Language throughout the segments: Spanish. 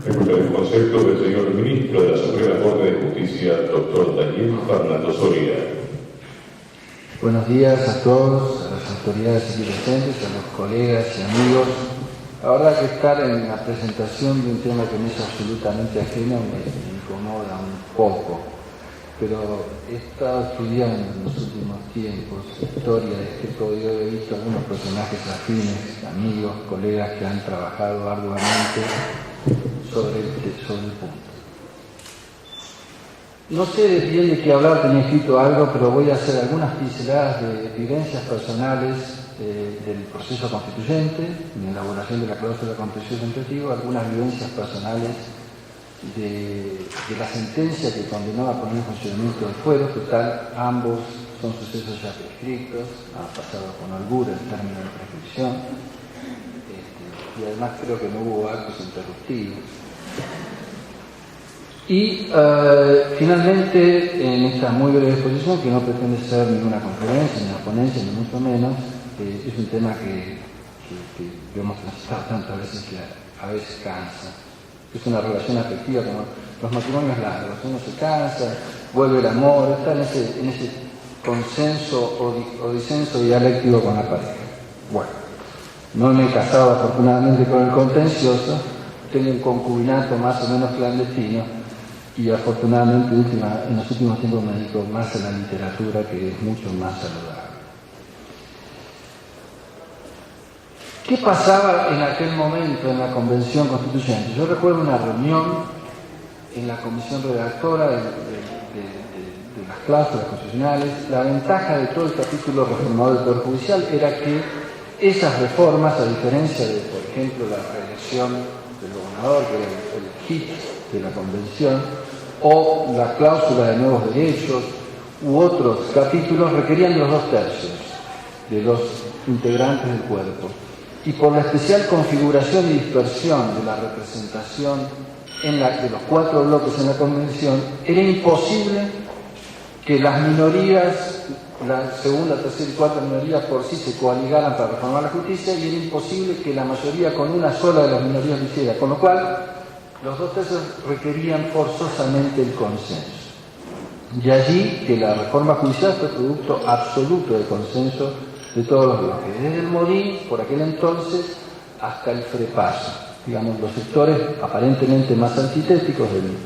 Escucha el concepto del señor ministro de la Suprema Corte de Justicia, doctor Daniel Fernando Soria. Buenos días a todos, a las autoridades aquí presentes, a los colegas y amigos. La verdad que estar en la presentación de un tema que me es absolutamente ajeno me incomoda un poco, pero he estado estudiando en los últimos tiempos historia de este código, he visto algunos personajes afines, amigos, colegas que han trabajado arduamente sobre el punto. No sé bien de qué hablar, tenía escrito algo, pero voy a hacer algunas pinceladas de vivencias personales del proceso constituyente, en la elaboración de la cláusula contencioso imperativo, algunas vivencias personales de la sentencia que condenaba a poner en funcionamiento del fuero. Total, ambos son sucesos ya prescritos, han pasado con holgura el término de prescripción, y además creo que no hubo actos interruptivos. Y finalmente, en esta muy breve exposición, que no pretende ser ninguna conferencia, ni una ponencia, ni mucho menos, es un tema que hemos transitado tantas veces que a veces cansa. Es una relación afectiva como los matrimonios largos. Uno se cansa, vuelve el amor, está en ese consenso o disenso dialéctico con la pareja. Bueno, no me he casado afortunadamente con el contencioso, tengo un concubinato más o menos clandestino, y afortunadamente en los últimos tiempos me dedico más a la literatura, que es mucho más saludable. ¿Qué pasaba en aquel momento en la Convención Constituyente? Yo recuerdo una reunión en la comisión redactora de las cláusulas constitucionales. La ventaja de todo el capítulo reformador del Poder Judicial era que esas reformas, a diferencia de, por ejemplo, la reelección del gobernador, que era el hit de la Convención, o la cláusula de nuevos derechos, u otros capítulos, requerían los 2/3 de los integrantes del cuerpo. Y por la especial configuración y dispersión de la representación de los 4 bloques en la Convención, era imposible que las minorías, la segunda, tercera y cuarta minoría por sí se coaligaran para reformar la justicia, y era imposible que la mayoría con una sola de las minorías lo hiciera, con lo cual los 2/3 requerían forzosamente el consenso. Y allí que la reforma judicial fue producto absoluto del consenso de todos los bloques, desde el Modín, por aquel entonces, hasta el Frepaso. Digamos, los sectores aparentemente más antitéticos del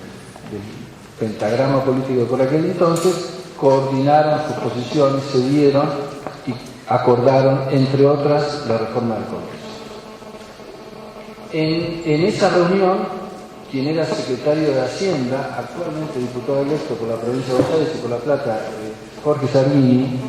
pentagrama político por aquel entonces coordinaron sus posiciones, se dieron y acordaron, entre otras, la reforma del Congreso. En esa reunión, quien era secretario de Hacienda, actualmente diputado electo por la provincia de Buenos Aires y por La Plata, Jorge Sargini,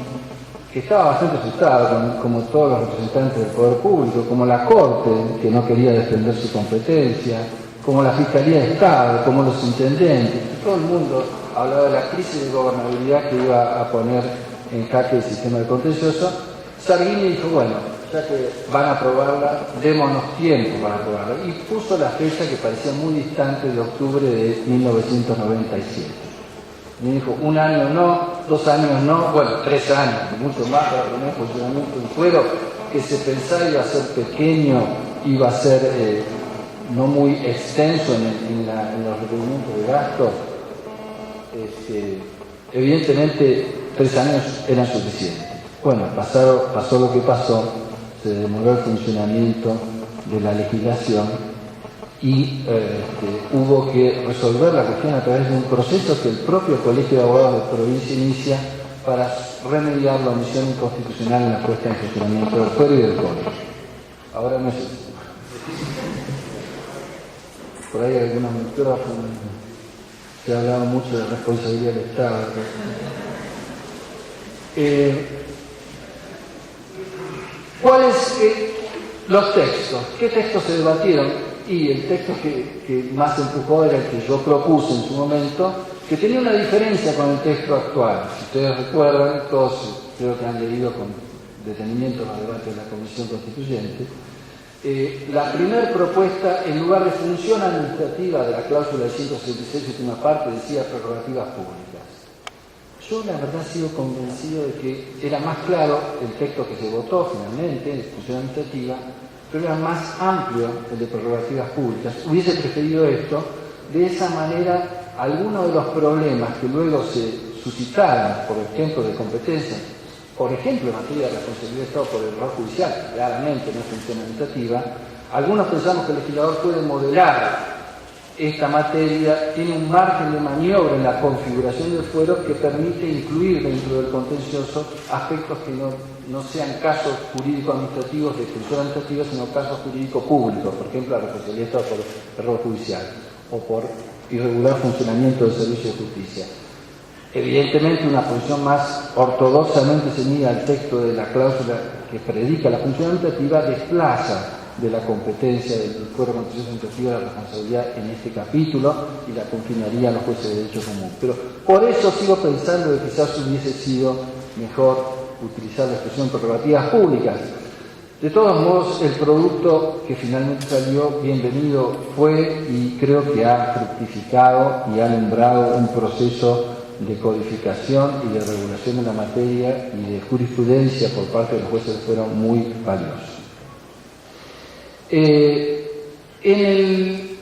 que estaba bastante asustado, como todos los representantes del Poder Público, como la Corte, que no quería defender su competencia, como la Fiscalía de Estado, como los intendentes. Todo el mundo hablaba de la crisis de gobernabilidad que iba a poner en jaque el sistema de contencioso. Sargini dijo, bueno, ya que van a aprobarla, démonos tiempo para aprobarla. Y puso la fecha que parecía muy distante, de octubre de 1997. Me dijo, 1 año no, 2 años no, bueno, 3 años, mucho más para poner en funcionamiento un fuero que se pensaba iba a ser pequeño, iba a ser no muy extenso en los requerimientos de gasto. Evidentemente 3 años eran suficientes. Bueno, pasó lo que pasó, se demoró el funcionamiento de la legislación y hubo que resolver la cuestión a través de un proceso que el propio Colegio de Abogados de provincia inicia para remediar la omisión inconstitucional en la puesta en funcionamiento del fuero y del código. Ahora no es eso. Por ahí algunos micrófonos, se ha hablado mucho de responsabilidad del Estado. ¿Cuáles los textos? ¿Qué textos se debatieron? Y el texto que más empujó era el que yo propuse en su momento, que tenía una diferencia con el texto actual. Si ustedes recuerdan, todos creo que han leído con detenimiento los debates de la Comisión Constituyente, la primera propuesta, en lugar de función administrativa de la cláusula del 166, última parte, decía prerrogativas públicas. Yo la verdad sigo convencido de que era más claro el texto que se votó finalmente, de función administrativa, problema más amplio, el de prerrogativas públicas. Hubiese preferido esto. De esa manera, algunos de los problemas que luego se suscitaron, por ejemplo, de competencia, por ejemplo, en materia de responsabilidad de Estado por el error judicial, claramente no es función administrativa, algunos pensamos que el legislador puede modelar esta materia, tiene un margen de maniobra en la configuración del fuero que permite incluir dentro del contencioso aspectos que no sean casos jurídico-administrativos de función administrativa, sino casos jurídico-públicos, por ejemplo, la responsabilidad de Estado por error judicial o por irregular funcionamiento del servicio de justicia. Evidentemente, una posición más ortodoxamente ceñida al texto de la cláusula que predica la función administrativa desplaza de la competencia del fuero contencioso administrativo la responsabilidad en este capítulo y la confinaría a los jueces de derecho común. Pero por eso sigo pensando que quizás hubiese sido mejor utilizar la expresión prerrogativas públicas. De todos modos, el producto que finalmente salió, bienvenido fue, y creo que ha fructificado y ha alumbrado un proceso de codificación y de regulación de la materia y de jurisprudencia por parte de los jueces del fuero muy valioso. En el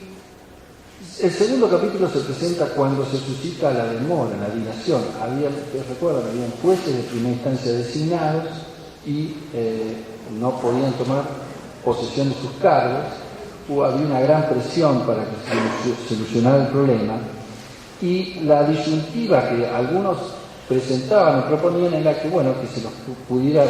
segundo capítulo se presenta cuando se suscita la demora, la dilación. Ustedes recuerdan, habían jueces de primera instancia designados y no podían tomar posesión de sus cargos. Había una gran presión para que se solucionara el problema. Y la disyuntiva que algunos presentaban o proponían era que, que se los pudiera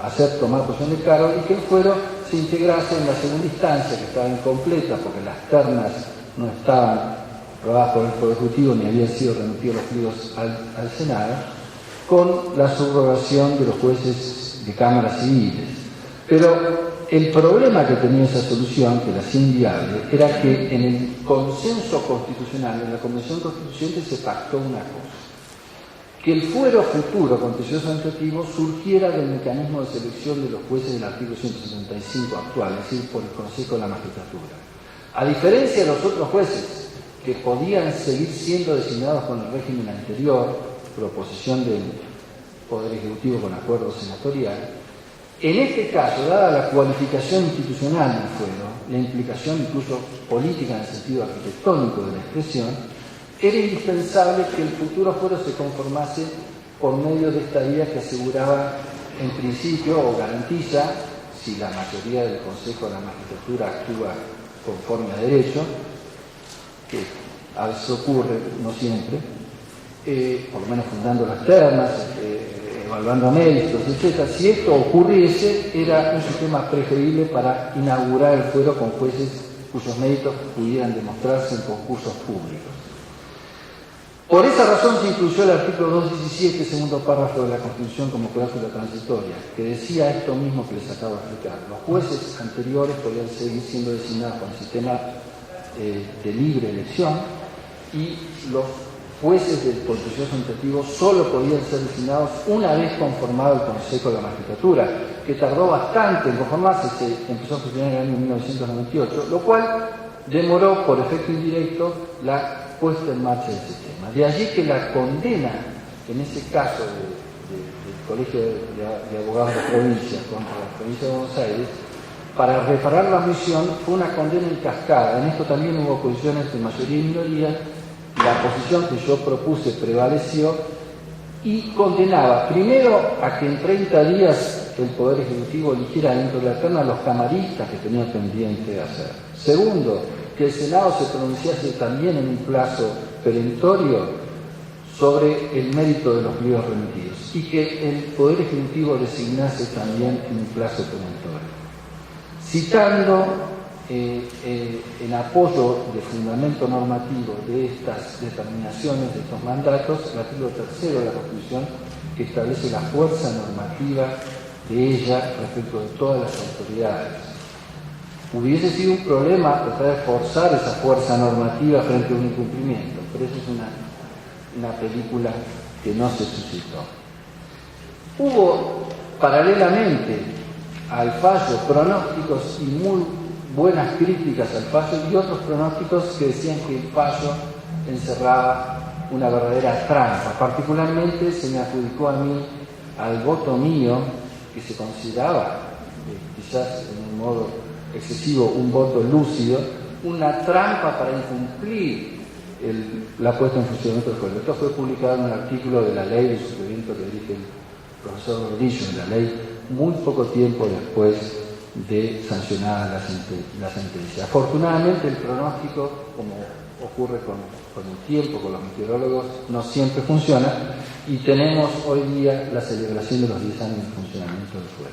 hacer tomar posesión de cargo y que el fuero se integrase en la segunda instancia, que estaba incompleta porque las ternas no estaban aprobadas por el Poder Ejecutivo ni habían sido remitidos los pliegos al Senado, con la subrogación de los jueces de cámaras civiles. Pero el problema que tenía esa solución, que la hacía inviable, era que en el consenso constitucional, en la Convención Constituyente, se pactó una cosa: que el fuero futuro contencioso administrativo surgiera del mecanismo de selección de los jueces del artículo 175 actual, es decir, por el Consejo de la Magistratura. A diferencia de los otros jueces, que podían seguir siendo designados con el régimen anterior, proposición del Poder Ejecutivo con acuerdo senatorial, en este caso, dada la cualificación institucional del fuero, la implicación incluso política en el sentido arquitectónico de la expresión, era indispensable que el futuro fuero se conformase por medio de esta vía que aseguraba en principio o garantiza, si la mayoría del Consejo de la Magistratura actúa conforme a derecho, que a veces ocurre, no siempre, por lo menos fundando las ternas, evaluando méritos, etc. Si esto ocurriese, era un sistema preferible para inaugurar el fuero con jueces cuyos méritos pudieran demostrarse en concursos públicos. Por esa razón se incluyó el artículo 217, segundo párrafo de la Constitución, como cláusula transitoria, que decía esto mismo que les acabo de explicar. Los jueces anteriores podían seguir siendo designados con el sistema de libre elección y los jueces del contencioso administrativo solo podían ser designados una vez conformado el Consejo de la Magistratura, que tardó bastante en conformarse, se empezó a funcionar en el año 1998, lo cual demoró por efecto indirecto la puesta en marcha del sistema. De allí que la condena, en ese caso del Colegio de Abogados de Provincia contra la provincia de Buenos Aires, para reparar la omisión fue una condena en cascada. En esto también hubo posiciones de mayoría y minoría. La posición que yo propuse prevaleció y condenaba primero a que en 30 días el Poder Ejecutivo eligiera dentro de la terna a los camaristas que tenía pendiente de hacer. Segundo, que el Senado se pronunciase también en un plazo perentorio sobre el mérito de los pliegos remitidos y que el Poder Ejecutivo designase también en un plazo perentorio. Citando en apoyo de fundamento normativo de estas determinaciones, de estos mandatos, el artículo 3 de la Constitución, que establece la fuerza normativa de ella respecto de todas las autoridades. Hubiese sido un problema tratar de forzar esa fuerza normativa frente a un incumplimiento, pero esa es una película que no se suscitó. Hubo, paralelamente al fallo, pronósticos y muy buenas críticas al fallo y otros pronósticos que decían que el fallo encerraba una verdadera trampa. Particularmente se me adjudicó a mí, al voto mío, que se consideraba quizás en un modo excesivo, un voto lúcido, una trampa para incumplir la puesta en funcionamiento del juez. Esto fue publicado en un artículo de la ley de suplemento que dirige el profesor Rodillo, en la ley, muy poco tiempo después de sancionada la sentencia. Afortunadamente el pronóstico, como ocurre con el tiempo, con los meteorólogos, no siempre funciona, y tenemos hoy día la celebración de los 10 años de funcionamiento del juez.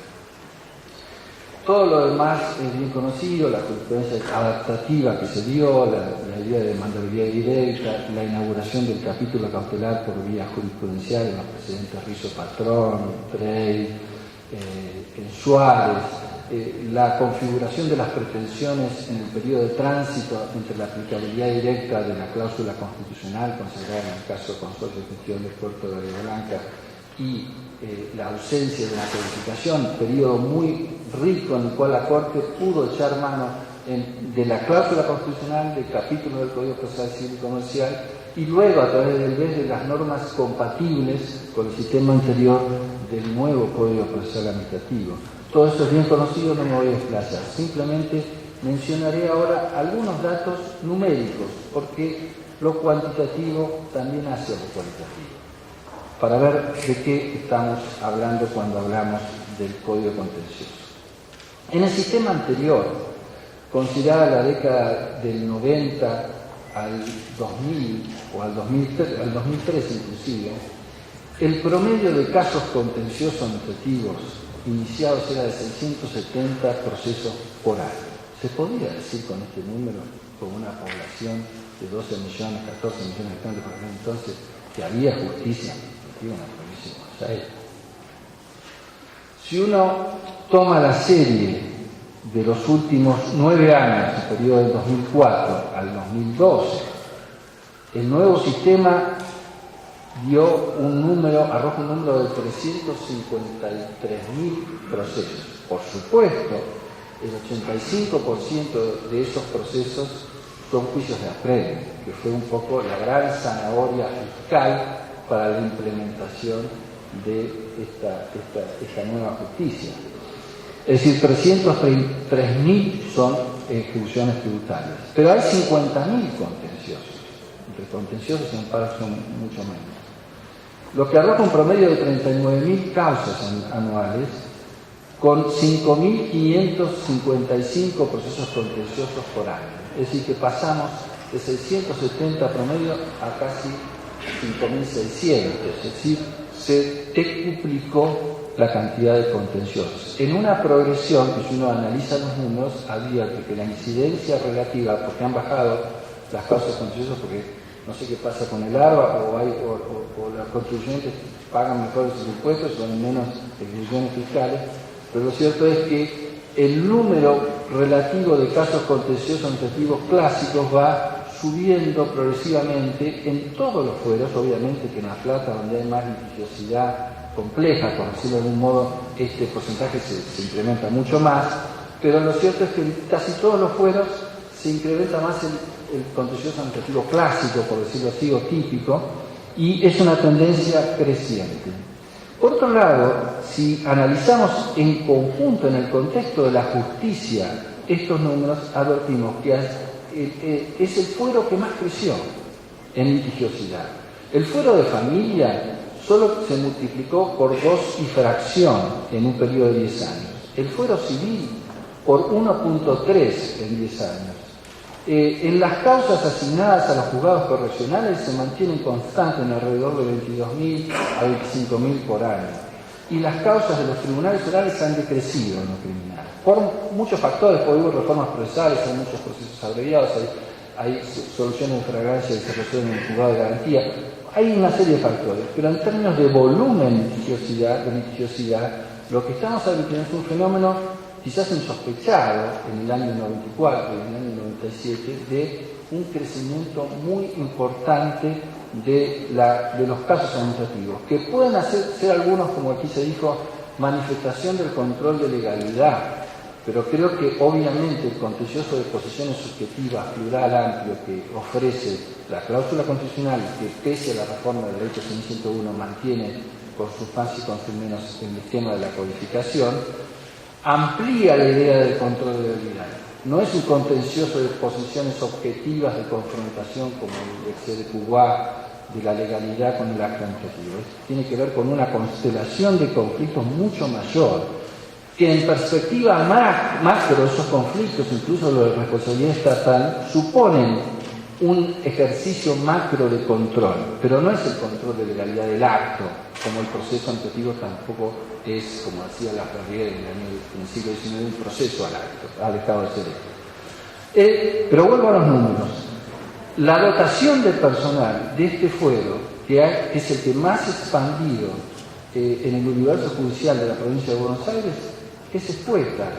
Todo lo demás es bien conocido, la jurisprudencia adaptativa que se dio, la idea de mandabilidad directa, la inauguración del capítulo cautelar por vía jurisprudencial en los precedentes Rizzo Patrón, Trey, en Suárez, la configuración de las pretensiones en el periodo de tránsito entre la aplicabilidad directa de la cláusula constitucional consagrada en el caso de Consorcio de Gestión del Puerto de Bahía Blanca y la ausencia de una codificación, periodo muy rico en el cual la Corte pudo echar mano de la cláusula constitucional, del capítulo del Código Procesal Civil y Comercial, y luego a través del BES de las normas compatibles con el sistema anterior del nuevo Código Procesal Administrativo. Todo esto es bien conocido, no me voy a explayar. Simplemente mencionaré ahora algunos datos numéricos, porque lo cuantitativo también hace lo cualitativo, para ver de qué estamos hablando cuando hablamos del Código Contencioso. En el sistema anterior, considerada la década del 90 al 2000 o al 2003 inclusive, el promedio de casos contenciosos administrativos iniciados era de 670 procesos por año. ¿Se podría decir con este número, con una población de 12 millones, 14 millones de habitantes por aquel entonces, que había justicia administrativa en la provincia de Buenos Aires? Si uno toma la serie de los últimos 9 años, el periodo del 2004 al 2012, el nuevo sistema arroja un número de 353.000 procesos. Por supuesto, el 85% de esos procesos son juicios de apremio, que fue un poco la gran zanahoria fiscal para la implementación de esta nueva justicia. Es decir, 303.000 son ejecuciones tributarias, pero hay 50.000 contenciosos. Entre contenciosos y amparos son mucho menos. Lo que arroja un promedio de 39.000 causas anuales, con 5.555 procesos contenciosos por año. Es decir, que pasamos de 670 promedio a casi 5.600, es decir, se decuplicó la cantidad de contenciosos. En una progresión, que si uno analiza los números, advierte que la incidencia relativa, porque han bajado las causas contenciosas, porque no sé qué pasa con el ARBA, o los contribuyentes pagan mejor sus impuestos, o hay menos ejecuciones fiscales, pero lo cierto es que el número relativo de casos contenciosos administrativos clásicos va subiendo progresivamente en todos los fueros. Obviamente que en La Plata, donde hay más litigiosidad compleja, por decirlo de algún modo, este porcentaje se incrementa mucho más, pero lo cierto es que en casi todos los fueros se incrementa más el contencioso administrativo clásico, por decirlo así, o típico, y es una tendencia creciente. Por otro lado, si analizamos en conjunto, en el contexto de la justicia, estos números, advertimos que es el fuero que más creció en litigiosidad. El fuero de familia solo se multiplicó por 2 y fracción en un periodo de 10 años. El fuero civil por 1.3 en 10 años. En las causas asignadas a los juzgados correccionales se mantienen constantes en alrededor de 22.000 a 25.000 por año. Y las causas de los tribunales orales han decrecido en lo criminal. Por muchos factores, porque hubo reformas procesales, hay muchos procesos abreviados, hay soluciones de fragancia que se resuelven en el juzgado de garantía. Hay una serie de factores, pero en términos de volumen de litigiosidad, lo que estamos advirtiendo es un fenómeno quizás insospechado en el año 94 y en el año 97 de un crecimiento muy importante de los casos administrativos, que pueden ser algunos, como aquí se dijo, manifestación del control de legalidad, pero creo que obviamente el contencioso de posiciones subjetivas, plural, amplio, que ofrece la cláusula constitucional, que pese a la reforma del derecho civil 101 mantiene con sus más y con sus menos el esquema de la codificación, amplía la idea del control de legalidad. No es un contencioso de posiciones objetivas de confrontación como el excès de pouvoir de la legalidad con el acto administrativo. Tiene que ver con una constelación de conflictos mucho mayor, que en perspectiva macro esos conflictos, incluso los de responsabilidad estatal, suponen un ejercicio macro de control, pero no es el control de legalidad del acto, como el proceso administrativo tampoco es, como decía Laferrière en el siglo XIX, un proceso al acto, ha dejado de ser esto. Pero vuelvo a los números. La dotación de personal de este fuero, que es el que más expandido en el universo judicial de la provincia de Buenos Aires, es expuesta.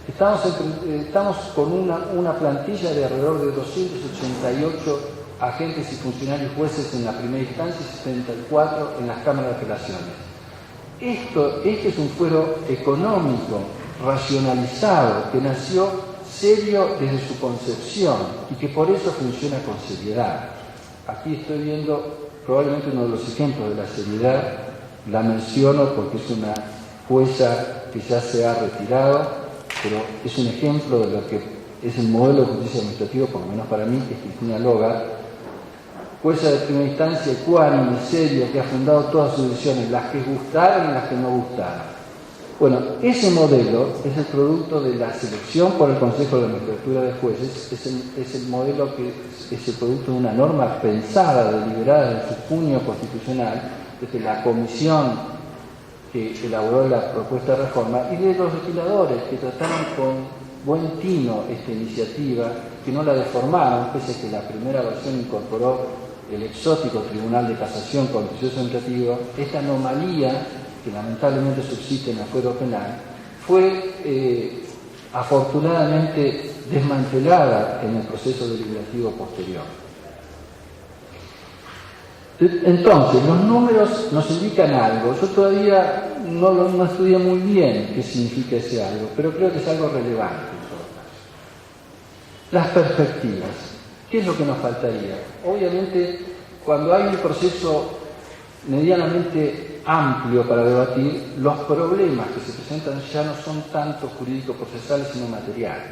Estamos con una plantilla de alrededor de 288 agentes y funcionarios jueces en la primera instancia y 74 en las cámaras de apelaciones. Este es un fuero económico, racionalizado, que nació serio desde su concepción y que por eso funciona con seriedad. Aquí estoy viendo probablemente uno de los ejemplos de la seriedad, la menciono porque es una jueza que ya se ha retirado, pero es un ejemplo de lo que es el modelo de justicia administrativa, por lo menos para mí, que es Cristina Loga, jueza de primera instancia, ecuánime, seria, que ha fundado todas sus decisiones, las que gustaron y las que no gustaron. Bueno, ese modelo es el producto de la selección por el Consejo de la Magistratura de Jueces, es el modelo que es el producto de una norma pensada, deliberada en su puño constitucional, desde la comisión que elaboró la propuesta de reforma, y de los legisladores que trataron con buen tino esta iniciativa, que no la deformaron, pese a que la primera versión incorporó el exótico Tribunal de Casación Contencioso Administrativo. Esta anomalía que lamentablemente subsiste en el fuero penal, fue afortunadamente desmantelada en el proceso deliberativo posterior. Entonces, los números nos indican algo. Yo todavía no estudié muy bien qué significa ese algo, pero creo que es algo relevante en todo caso. Las perspectivas. ¿Qué es lo que nos faltaría? Obviamente, cuando hay un proceso medianamente amplio para debatir, los problemas que se presentan ya no son tanto jurídico-procesales sino materiales.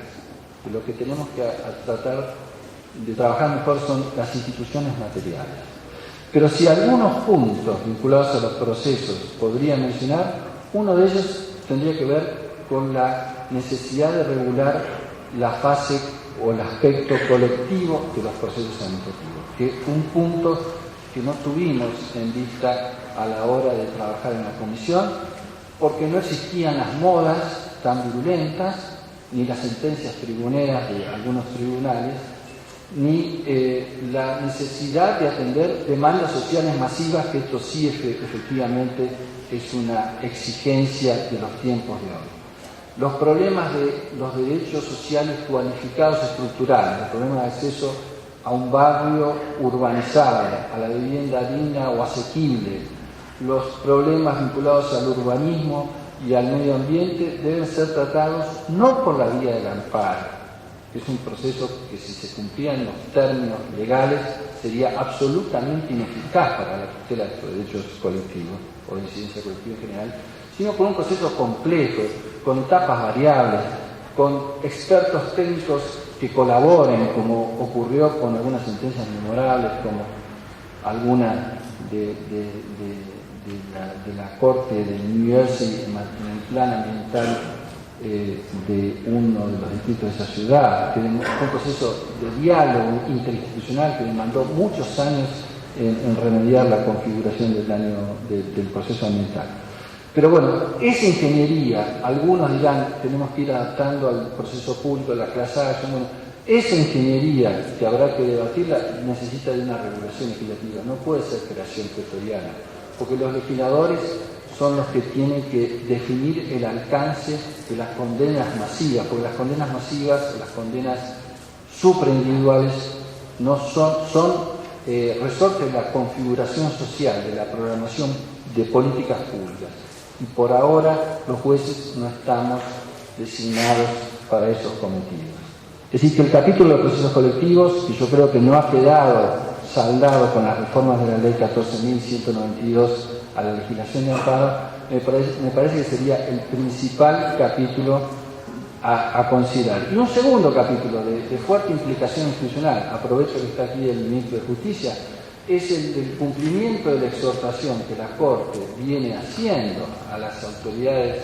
Y lo que tenemos que tratar de trabajar mejor son las instituciones materiales. Pero si algunos puntos vinculados a los procesos podría mencionar, uno de ellos tendría que ver con la necesidad de regular la fase o el aspecto colectivo de los procesos administrativos, que es un punto que no tuvimos en vista a la hora de trabajar en la comisión, porque no existían las modas tan virulentas, ni las sentencias tribuneras de algunos tribunales, ni la necesidad de atender demandas sociales masivas, que esto sí efectivamente es una exigencia de los tiempos de hoy. Los problemas de los derechos sociales cualificados estructurales, el problema de acceso a un barrio urbanizado, a la vivienda digna o asequible, los problemas vinculados al urbanismo y al medio ambiente deben ser tratados no por la vía del amparo, que es un proceso que, si se cumplían los términos legales, sería absolutamente ineficaz para la tutela de los derechos colectivos o de incidencia colectiva en general, sino por un proceso complejo, con etapas variables, con expertos técnicos que colaboren, como ocurrió con algunas sentencias memorables, como alguna de la Corte de New Jersey en el plan ambiental de uno de los distritos de esa ciudad, que fue un proceso de diálogo interinstitucional que demandó muchos años en remediar la configuración del proceso ambiental. Pero bueno, esa ingeniería, algunos dirán, tenemos que ir adaptando al proceso público, a la clase action, bueno, esa ingeniería que habrá que debatirla necesita de una regulación equitativa, no puede ser creación pretoriana, porque los legisladores son los que tienen que definir el alcance de las condenas masivas, porque las condenas masivas, las condenas supraindividuales, no son resorte de la configuración social, de la programación de políticas públicas. Y por ahora los jueces no estamos designados para esos cometidos. Es decir, que el capítulo de los procesos colectivos, que yo creo que no ha quedado saldado con las reformas de la ley 14.192 a la legislación de amparo, me parece que sería el principal capítulo a considerar. Y un segundo capítulo de fuerte implicación institucional, aprovecho que está aquí el ministro de Justicia, es el del cumplimiento de la exhortación que la Corte viene haciendo a las autoridades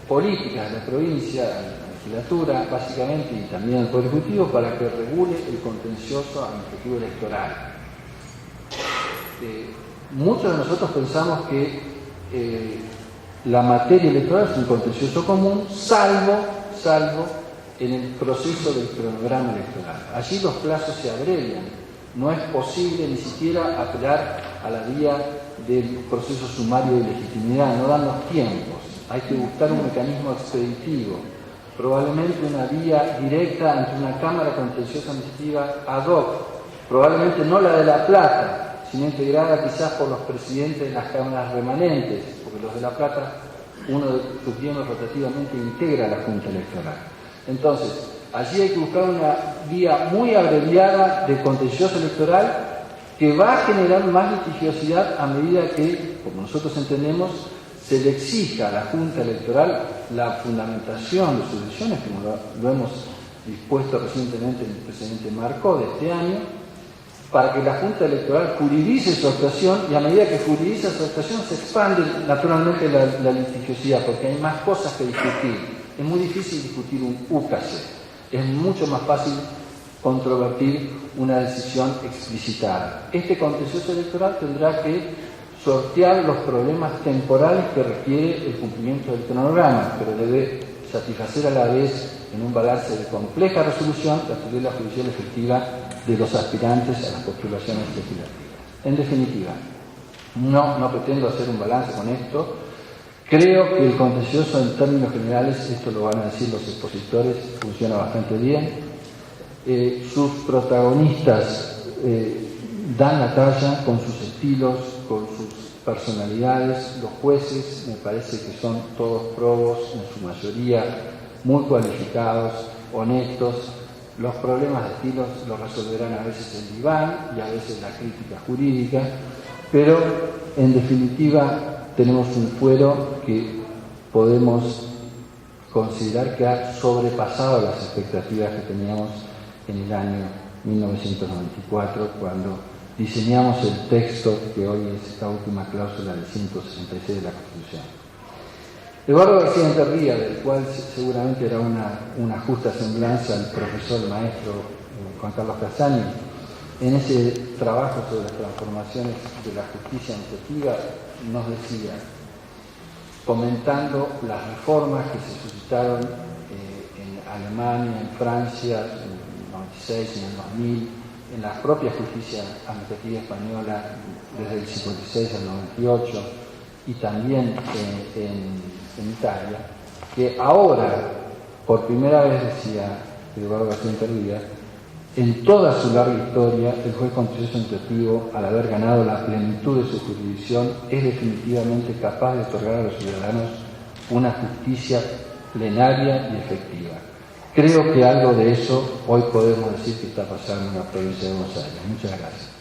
políticas de la provincia, a la legislatura básicamente, y también al Poder Ejecutivo, para que regule el contencioso administrativo electoral. Muchos de nosotros pensamos que la materia electoral es un contencioso común, salvo en el proceso del cronograma electoral. Allí los plazos se abrevian. No es posible ni siquiera apelar a la vía del proceso sumario de legitimidad, no dan los tiempos. Hay que buscar un mecanismo expeditivo, probablemente una vía directa ante una Cámara Contenciosa Administrativa ad hoc, probablemente no la de La Plata, sino integrada quizás por los presidentes de las cámaras remanentes, porque los de La Plata, uno de sus miembros rotativamente integra la Junta Electoral. Entonces, allí hay que buscar una vía muy abreviada de contencioso electoral que va a generar más litigiosidad a medida que, como nosotros entendemos, se le exija a la Junta Electoral la fundamentación de sus decisiones, como lo hemos dispuesto recientemente en el precedente marco de este año, para que la Junta Electoral juridice su actuación, y a medida que juridiza su actuación se expande naturalmente la litigiosidad, porque hay más cosas que discutir. Es muy difícil discutir un UCASE. Es mucho más fácil controvertir una decisión explicitada. Este contencioso electoral tendrá que sortear los problemas temporales que requiere el cumplimiento del cronograma, pero debe satisfacer a la vez, en un balance de compleja resolución, la tutela judicial efectiva de los aspirantes a las postulaciones legislativas. En definitiva, no pretendo hacer un balance con esto. Creo que el contencioso, en términos generales, esto lo van a decir los expositores, funciona bastante bien. Sus protagonistas dan la talla con sus estilos, con sus personalidades. Los jueces me parece que son todos probos, en su mayoría muy cualificados, honestos. Los problemas de estilos los resolverán a veces el diván y a veces la crítica jurídica, pero en definitiva tenemos un fuero que podemos considerar que ha sobrepasado las expectativas que teníamos en el año 1994, cuando diseñamos el texto que hoy es esta última cláusula del 166 de la Constitución. Eduardo García Enterría, del cual seguramente era una justa semblanza al profesor maestro Juan Carlos Castaño, en ese trabajo sobre las transformaciones de la justicia administrativa, nos decía, comentando las reformas que se suscitaron en Alemania, en Francia, en el 96, en el 2000, en la propia justicia administrativa española desde el 56 al 98, y también en Italia, que ahora, por primera vez, decía Eduardo García Enterría, en toda su larga historia, el juez contencioso administrativo, al haber ganado la plenitud de su jurisdicción, es definitivamente capaz de otorgar a los ciudadanos una justicia plenaria y efectiva. Creo que algo de eso hoy podemos decir que está pasando en la provincia de Buenos Aires. Muchas gracias.